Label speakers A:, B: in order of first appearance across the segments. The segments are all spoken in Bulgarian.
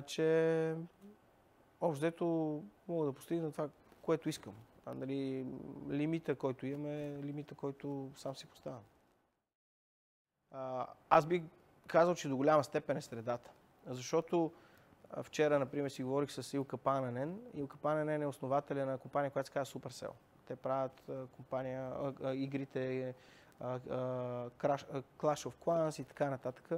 A: че общо взето мога да постигна това, което искам. Нали, лимита, който имам е лимита, който сам си поставям. Аз бих казал, че до голяма степен е средата. Защото вчера, например, си говорих с Илка Пананен. Илка Пананен е основателя на компания, която се казва Supercell. Те правят игрите Clash of Clans и така нататък.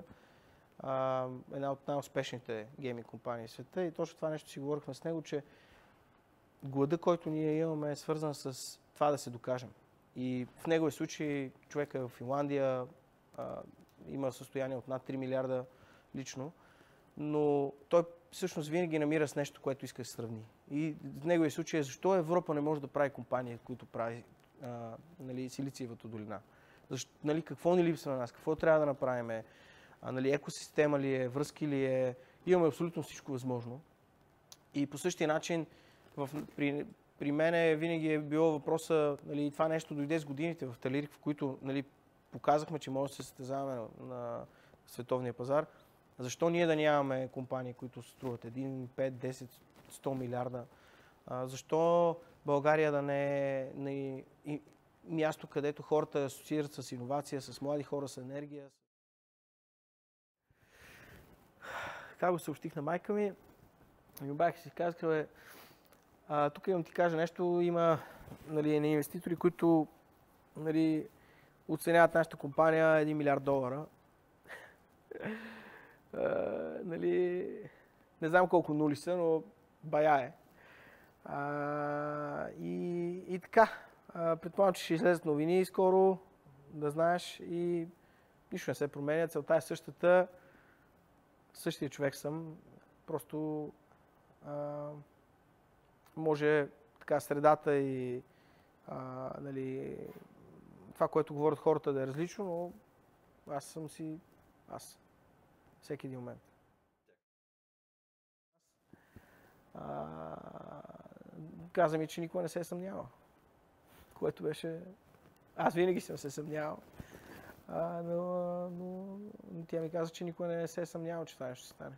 A: Една от най-успешните гейминг компании в света. И точно това нещо си говорихме с него, че глада, който ние имаме, е свързан с това да се докажем. И в неговия случай човек е в Финландия, има състояние от над 3 милиарда лично, но той всъщност винаги намира с нещо, което иска да се сравни. И в неговия случай е защо Европа не може да прави компания, които прави нали, Силициевата долина. Защо, нали, какво ни липсва на нас, какво трябва да направим, нали, екосистема ли е, връзки ли е, имаме абсолютно всичко възможно. И по същия начин при мен винаги е било въпроса, нали, това нещо дойде с годините в Талирик, в които нали, показахме, че може да се състезаваме на световния пазар. Защо ние да нямаме компании, които струват 1, 5, 10, 100 милиарда? Защо България да не е място, където хората асоциират с иновация, с млади хора, с енергия? Как го съобщих на майка ми, и обаче си казах, тук имам ти кажа нещо, има нали, инвеститори, които нали, оценяват нашата компания 1 милиард долара. Нали, не знам колко нули са, но бая е. И така, предполагам, че ще излезат новини скоро, да знаеш, и нищо не се променя. Целта е същата. Същия човек съм. Просто може така средата и нали, това, което говорят хората да е различно, но аз съм си аз. Всеки един момент. Каза ми, че никога не се е съмнявал. Което беше... Аз винаги съм се съмнявал. Но тя ми каза, че никога не се е съмнявал, че това нещо ще стане.